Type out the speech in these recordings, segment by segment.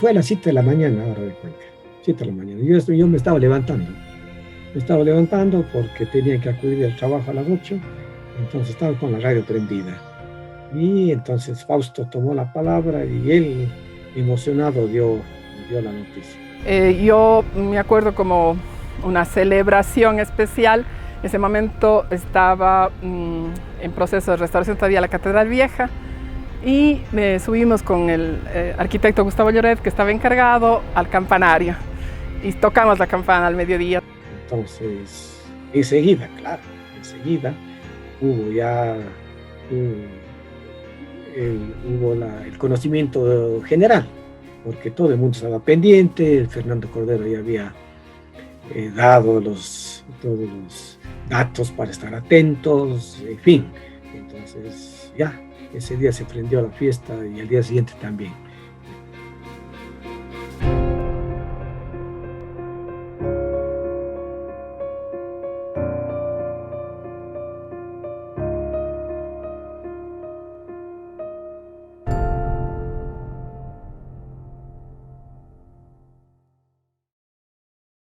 Fue a las 7 de la mañana, hora de Cuenca. 7 de la mañana. Yo me estaba levantando. Me estaba levantando porque tenía que acudir al trabajo a las 8. Entonces estaba con la radio prendida. Y entonces Fausto tomó la palabra y él, emocionado, dio la noticia. Yo me acuerdo como una celebración especial. En ese momento estaba en proceso de restauración todavía la Catedral Vieja y subimos con el arquitecto Gustavo Lloret, que estaba encargado, al campanario y tocamos la campana al mediodía. Entonces, enseguida hubo ya el conocimiento general, porque todo el mundo estaba pendiente. Fernando Cordero ya había dado todos los datos para estar atentos, en fin. Entonces ya, ese día se prendió la fiesta y al día siguiente también.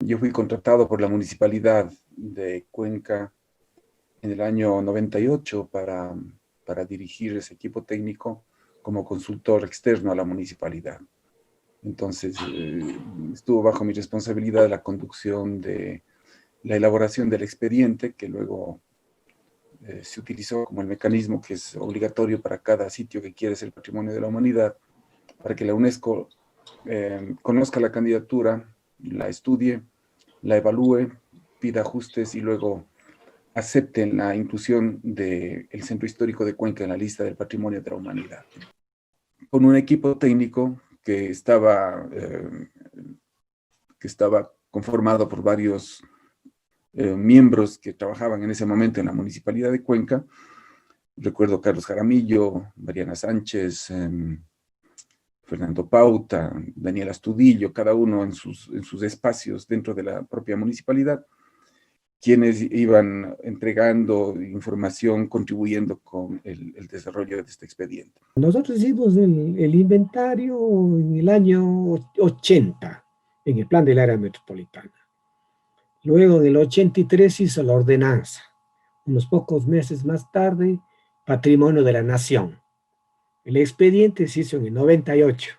Yo fui contratado por la Municipalidad de Cuenca en el año 98 para dirigir ese equipo técnico como consultor externo a la municipalidad. Entonces, estuvo bajo mi responsabilidad la conducción de la elaboración del expediente, que luego se utilizó como el mecanismo que es obligatorio para cada sitio que quiere ser Patrimonio de la Humanidad, para que la UNESCO conozca la candidatura, la estudie, la evalúe, pida ajustes y luego acepten la inclusión del Centro Histórico de Cuenca en la lista del Patrimonio de la Humanidad. Con un equipo técnico que estaba conformado por varios miembros que trabajaban en ese momento en la Municipalidad de Cuenca. Recuerdo Carlos Jaramillo, Mariana Sánchez, Fernando Pauta, Daniel Astudillo, cada uno en sus espacios dentro de la propia municipalidad, quienes iban entregando información, contribuyendo con el desarrollo de este expediente. Nosotros hicimos el inventario en el año 80, en el plan del área metropolitana. Luego del 83 hizo la ordenanza. Unos pocos meses más tarde, Patrimonio de la Nación. El expediente se hizo en el 98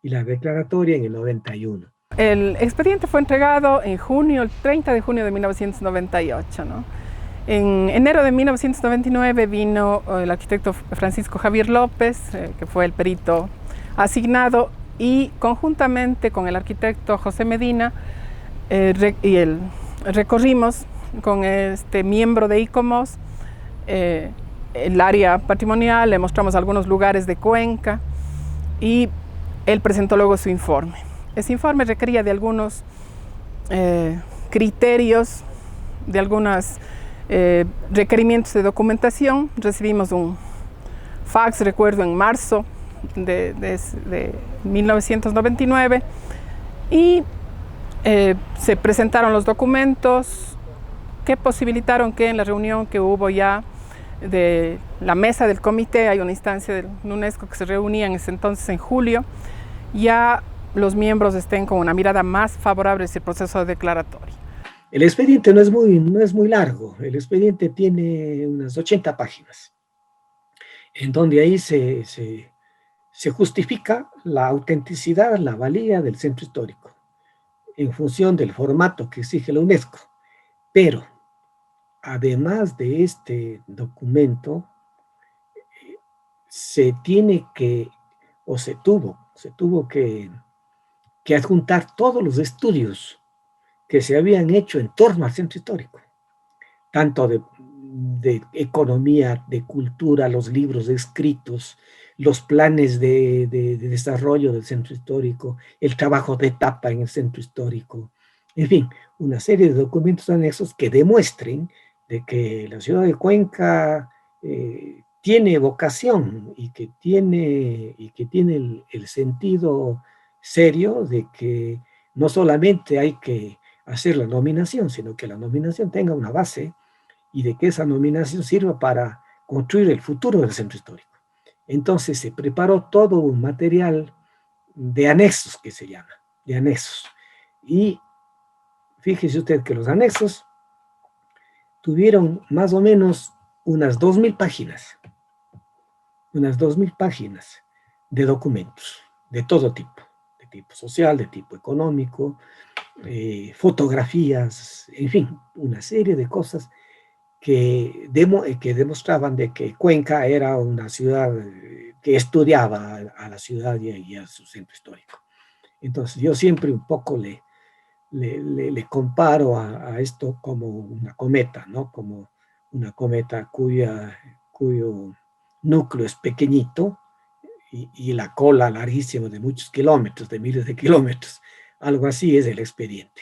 y la declaratoria en el 91. El expediente fue entregado en junio, el 30 de junio de 1998, ¿no? En enero de 1999 vino el arquitecto Francisco Javier López, que fue el perito asignado, y conjuntamente con el arquitecto José Medina recorrimos con este miembro de ICOMOS el área patrimonial, le mostramos algunos lugares de Cuenca y él presentó luego su informe. Ese informe requería de algunos criterios, de algunos requerimientos de documentación. Recibimos un fax, recuerdo, en marzo de 1999 y se presentaron los documentos que posibilitaron que en la reunión que hubo ya de la mesa del comité, hay una instancia del UNESCO que se reunía en ese entonces en julio, ya los miembros estén con una mirada más favorable hacia el proceso declaratorio. El expediente no es muy largo, el expediente tiene unas 80 páginas, en donde ahí se justifica la autenticidad, la valía del centro histórico, en función del formato que exige la UNESCO. Pero, además de este documento, se tuvo que adjuntar todos los estudios que se habían hecho en torno al centro histórico, tanto de economía, de cultura, los libros escritos, los planes de desarrollo del centro histórico, el trabajo de etapa en el centro histórico, en fin, una serie de documentos anexos que demuestren de que la ciudad de Cuenca tiene vocación y que tiene el sentido serio de que no solamente hay que hacer la nominación, sino que la nominación tenga una base y de que esa nominación sirva para construir el futuro del centro histórico. Entonces se preparó todo un material de anexos, que se llama, de anexos. Y fíjese usted que los anexos tuvieron más o menos unas 2.000 páginas, unas 2.000 páginas de documentos de todo tipo, de tipo social, de tipo económico, fotografías, en fin, una serie de cosas que demostraban de que Cuenca era una ciudad que estudiaba a la ciudad y a su centro histórico. Entonces yo siempre un poco le comparo a esto como una cometa, ¿no? Como una cometa cuyo núcleo es pequeñito y la cola larguísima de muchos kilómetros, de miles de kilómetros. Algo así es el expediente.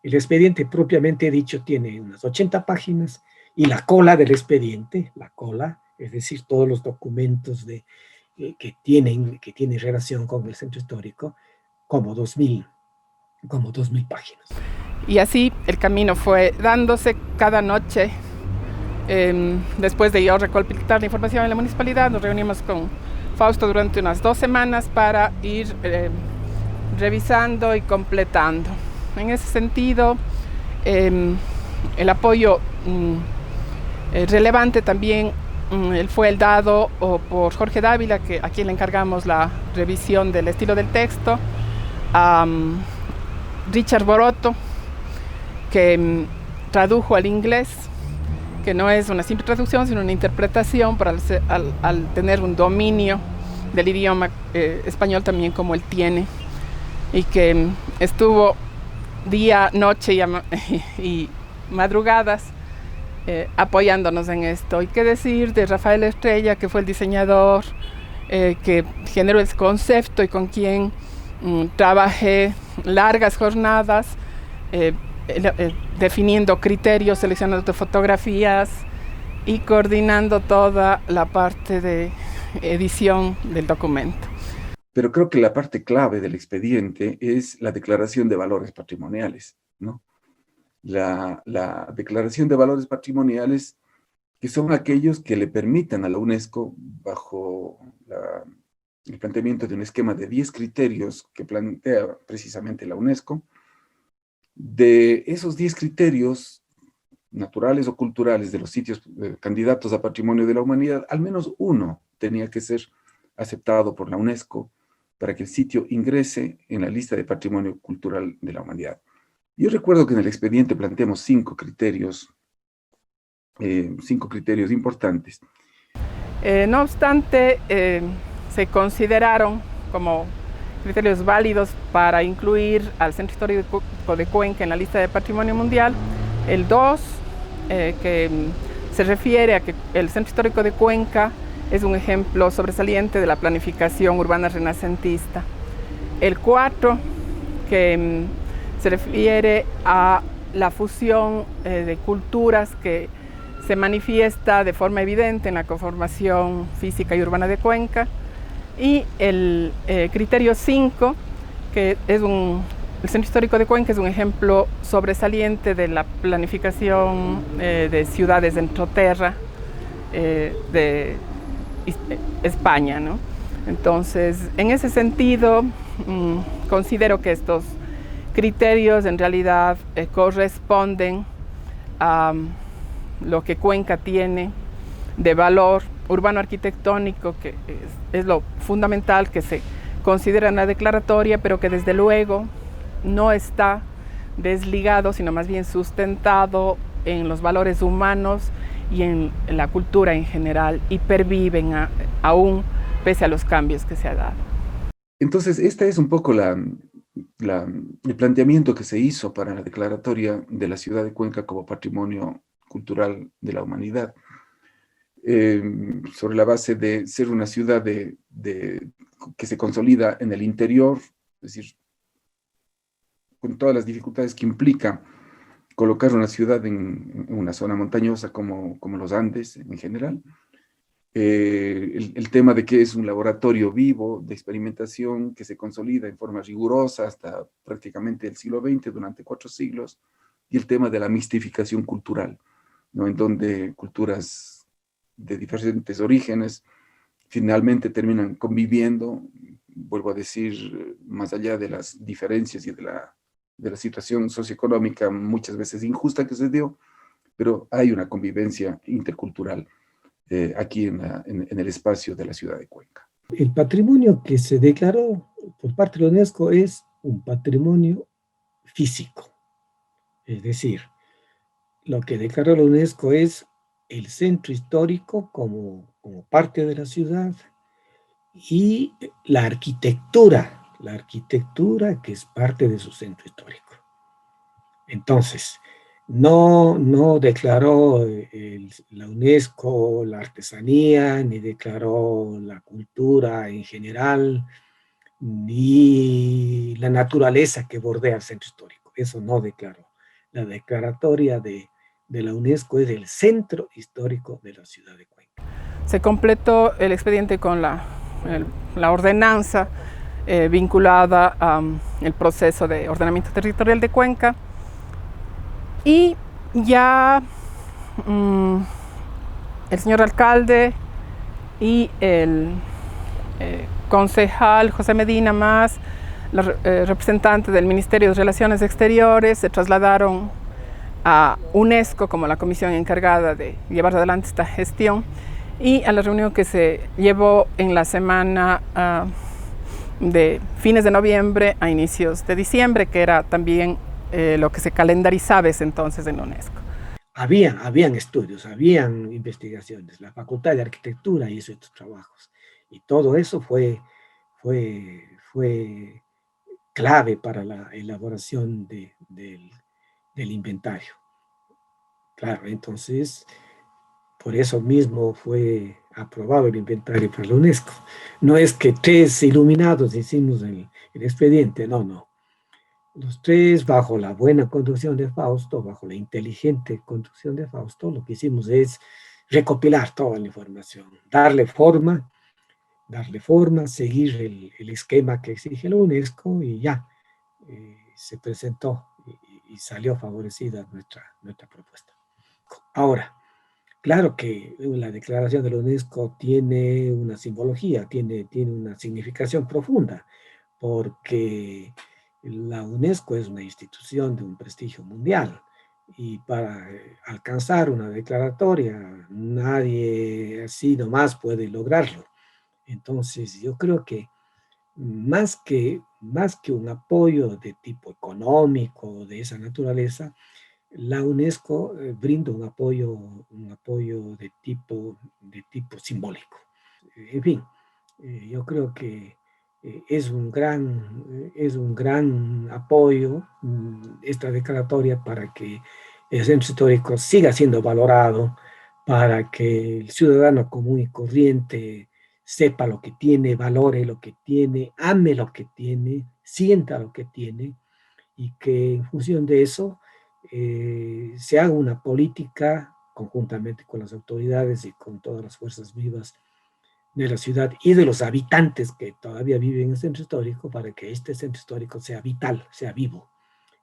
El expediente propiamente dicho tiene unas 80 páginas y la cola del expediente, la cola, es decir, todos los documentos que tienen relación con el centro histórico, como 2.000 páginas. Y así el camino fue dándose cada noche. Después de yo recolectar la información en la municipalidad, nos reunimos con Fausto durante unas 2 semanas para ir revisando y completando. En ese sentido, el apoyo relevante también fue el dado por Jorge Dávila, a quien le encargamos la revisión del estilo del texto, a Richard Boroto, que tradujo al inglés, que no es una simple traducción, sino una interpretación al tener un dominio del idioma español también como él tiene, y que estuvo día, noche y madrugadas apoyándonos en esto. Y qué decir de Rafael Estrella, que fue el diseñador que generó el concepto y con quien trabajé largas jornadas definiendo criterios, seleccionando fotografías y coordinando toda la parte de edición del documento. Pero creo que la parte clave del expediente es la declaración de valores patrimoniales, ¿no? La declaración de valores patrimoniales, que son aquellos que le permitan a la UNESCO, bajo el planteamiento de un esquema de 10 criterios que plantea precisamente la UNESCO, de esos 10 criterios naturales o culturales de los sitios candidatos a Patrimonio de la Humanidad, al menos uno tenía que ser aceptado por la UNESCO para que el sitio ingrese en la lista de Patrimonio Cultural de la Humanidad. Yo recuerdo que en el expediente planteamos 5 criterios importantes. No obstante, se consideraron como criterios válidos para incluir al Centro Histórico de Cuenca en la lista de Patrimonio Mundial. El 2, que se refiere a que el Centro Histórico de Cuenca es un ejemplo sobresaliente de la planificación urbana renacentista. El 4, que se refiere a la fusión de culturas que se manifiesta de forma evidente en la conformación física y urbana de Cuenca. Y el criterio 5, que es el Centro Histórico de Cuenca es un ejemplo sobresaliente de la planificación de ciudades de entroterra de España, ¿no? Entonces, en ese sentido, considero que estos criterios en realidad corresponden a lo que Cuenca tiene de valor urbano arquitectónico, que es lo fundamental que se considera en la declaratoria, pero que desde luego no está desligado, sino más bien sustentado en los valores humanos y en la cultura en general, y perviven aún pese a los cambios que se ha dado. Entonces, esta es un poco el planteamiento que se hizo para la declaratoria de la ciudad de Cuenca como Patrimonio Cultural de la Humanidad, sobre la base de ser una ciudad que se consolida en el interior, es decir, con todas las dificultades que implica colocar una ciudad en una zona montañosa como los Andes en general. El tema de que es un laboratorio vivo de experimentación que se consolida en forma rigurosa hasta prácticamente el siglo XX, durante 4 siglos, y el tema de la mistificación cultural, ¿no? En donde culturas de diferentes orígenes finalmente terminan conviviendo, vuelvo a decir, más allá de las diferencias y de la situación socioeconómica muchas veces injusta que se dio, pero hay una convivencia intercultural aquí en el espacio de la ciudad de Cuenca. El patrimonio que se declaró por parte de la UNESCO es un patrimonio físico, es decir, lo que declaró la UNESCO es el centro histórico como parte de la ciudad y la arquitectura que es parte de su centro histórico. Entonces, no declaró la UNESCO la artesanía, ni declaró la cultura en general, ni la naturaleza que bordea el centro histórico. Eso no declaró. La declaratoria de la UNESCO es el centro histórico de la ciudad de Cuenca. Se completó el expediente con la ordenanza vinculada al proceso de ordenamiento territorial de Cuenca, y ya el señor alcalde y el concejal José Medina, más la representante del Ministerio de Relaciones Exteriores, se trasladaron a UNESCO como la comisión encargada de llevar adelante esta gestión, y a la reunión que se llevó en la semana de fines de noviembre a inicios de diciembre, que era también lo que se calendarizaba ese entonces en la UNESCO. Habían estudios, habían investigaciones, la Facultad de Arquitectura hizo estos trabajos, y todo eso fue clave para la elaboración del inventario. Claro, entonces, por eso mismo fue aprobado el inventario por la UNESCO. No es que 3 iluminados hicimos el expediente, no. Los 3, bajo la buena conducción de Fausto, bajo la inteligente conducción de Fausto, lo que hicimos es recopilar toda la información, darle forma, seguir el esquema que exige la UNESCO, y ya se presentó y salió favorecida nuestra propuesta. Ahora, claro que la declaración de la UNESCO tiene una simbología, tiene una significación profunda, porque la UNESCO es una institución de un prestigio mundial, y para alcanzar una declaratoria nadie así nomás puede lograrlo. Entonces yo creo que más que un apoyo de tipo económico de esa naturaleza, la UNESCO brinda un apoyo de tipo simbólico. En fin, yo creo que es un gran apoyo esta declaratoria para que el centro histórico siga siendo valorado, para que el ciudadano común y corriente sepa lo que tiene, valore lo que tiene, ame lo que tiene, sienta lo que tiene, y que en función de eso se haga una política conjuntamente con las autoridades y con todas las fuerzas vivas de la ciudad y de los habitantes que todavía viven en el centro histórico, para que este centro histórico sea vital, sea vivo,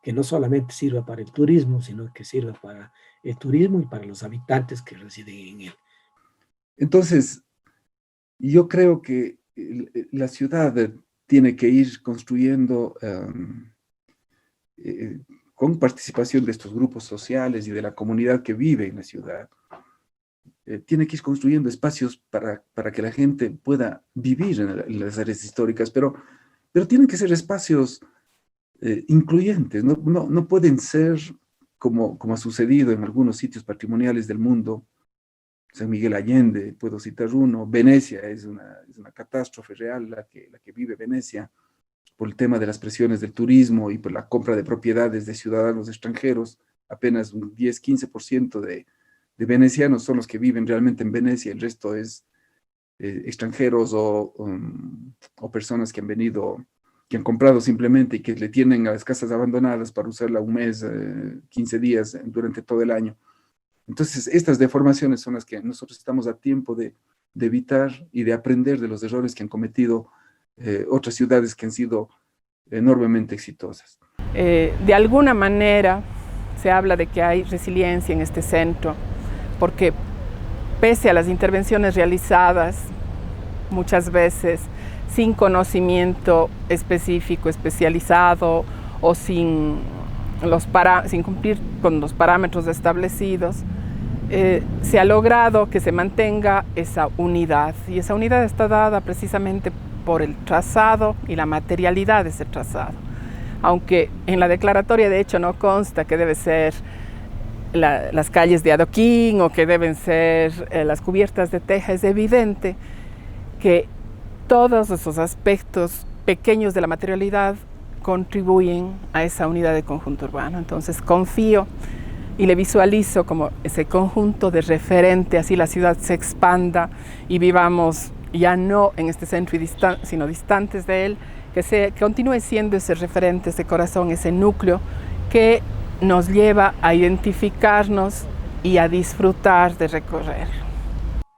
que no solamente sirva para el turismo, sino que sirva para el turismo y para los habitantes que residen en él. Entonces, yo creo que la ciudad tiene que ir construyendo con participación de estos grupos sociales y de la comunidad que vive en la ciudad, tiene que ir construyendo espacios para que la gente pueda vivir en las áreas históricas, pero tienen que ser espacios incluyentes, no pueden ser como ha sucedido en algunos sitios patrimoniales del mundo. San Miguel Allende, puedo citar uno. Venecia es una catástrofe real la que vive Venecia, por el tema de las presiones del turismo y por la compra de propiedades de ciudadanos extranjeros. Apenas un 10-15% de venecianos son los que viven realmente en Venecia, el resto es extranjeros o personas que han venido, que han comprado simplemente y que le tienen a las casas abandonadas para usarla un mes, 15 días durante todo el año. Entonces, estas deformaciones son las que nosotros estamos a tiempo de evitar y de aprender de los errores que han cometido otras ciudades que han sido enormemente exitosas. De alguna manera se habla de que hay resiliencia en este centro, porque pese a las intervenciones realizadas muchas veces sin conocimiento específico, especializado o sin cumplir con los parámetros establecidos, se ha logrado que se mantenga esa unidad, y esa unidad está dada precisamente por el trazado y la materialidad de ese trazado. Aunque en la declaratoria de hecho no consta que debe ser las calles de adoquín o que deben ser las cubiertas de teja, es evidente que todos esos aspectos pequeños de la materialidad contribuyen a esa unidad de conjunto urbano. Entonces confío y le visualizo como ese conjunto de referente, así la ciudad se expanda y vivamos ya no en este centro sino distantes de él, que continúe siendo ese referente, ese corazón, ese núcleo que nos lleva a identificarnos y a disfrutar de recorrer.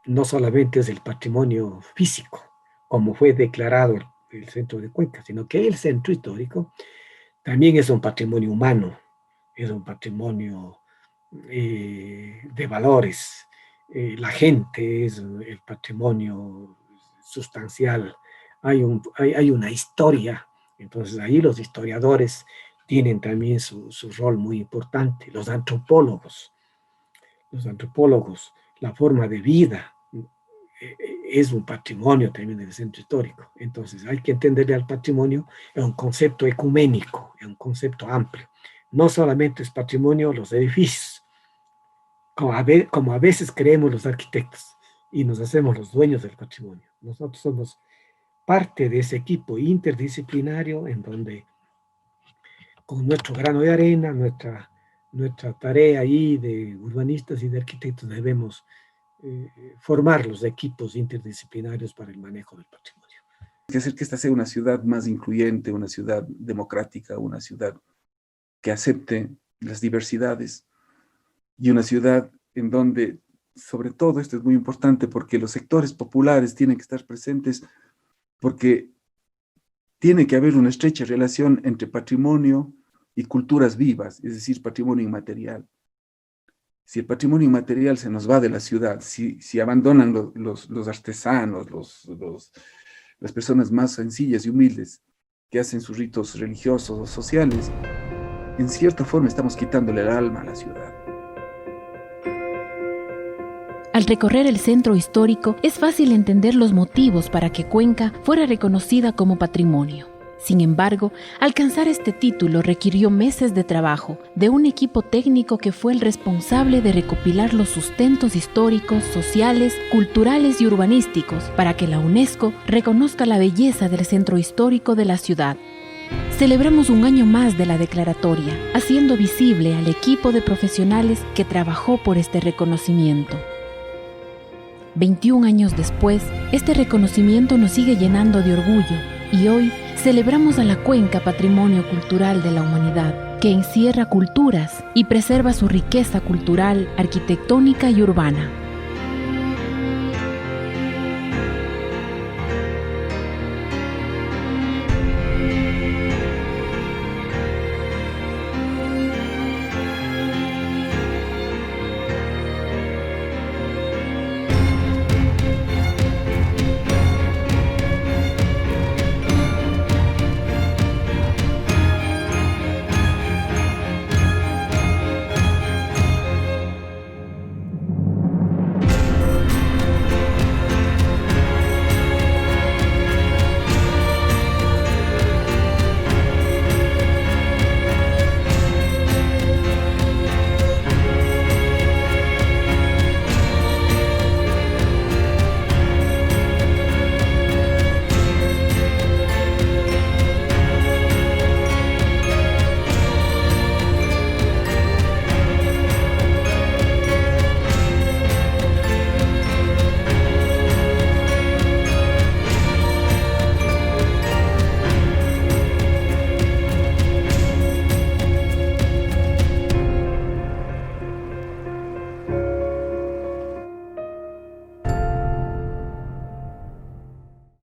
No solamente es el patrimonio físico, como fue declarado el centro de Cuenca, sino que el centro histórico también es un patrimonio humano, es un patrimonio de valores. La gente es el patrimonio sustancial. Hay una historia, entonces ahí los historiadores tienen también su rol muy importante. Los antropólogos, la forma de vida es un patrimonio también del centro histórico. Entonces hay que entenderle al patrimonio en un concepto ecuménico, en un concepto amplio. No solamente es patrimonio los edificios, como a veces creemos los arquitectos y nos hacemos los dueños del patrimonio. Nosotros somos parte de ese equipo interdisciplinario en donde con nuestro grano de arena, nuestra tarea ahí de urbanistas y de arquitectos debemos formar los equipos interdisciplinarios para el manejo del patrimonio. Hay que hacer que esta sea una ciudad más incluyente, una ciudad democrática, una ciudad que acepte las diversidades y una ciudad en donde, sobre todo, esto es muy importante porque los sectores populares tienen que estar presentes, porque tiene que haber una estrecha relación entre patrimonio y culturas vivas, es decir, patrimonio inmaterial. Si el patrimonio inmaterial se nos va de la ciudad, si abandonan los artesanos, las personas más sencillas y humildes que hacen sus ritos religiosos o sociales, en cierta forma estamos quitándole el alma a la ciudad. Al recorrer el centro histórico, es fácil entender los motivos para que Cuenca fuera reconocida como patrimonio. Sin embargo, alcanzar este título requirió meses de trabajo de un equipo técnico que fue el responsable de recopilar los sustentos históricos, sociales, culturales y urbanísticos para que la UNESCO reconozca la belleza del centro histórico de la ciudad. Celebramos un año más de la declaratoria, haciendo visible al equipo de profesionales que trabajó por este reconocimiento. 21 años después, este reconocimiento nos sigue llenando de orgullo y hoy celebramos a la Cuenca Patrimonio Cultural de la Humanidad, que encierra culturas y preserva su riqueza cultural, arquitectónica y urbana.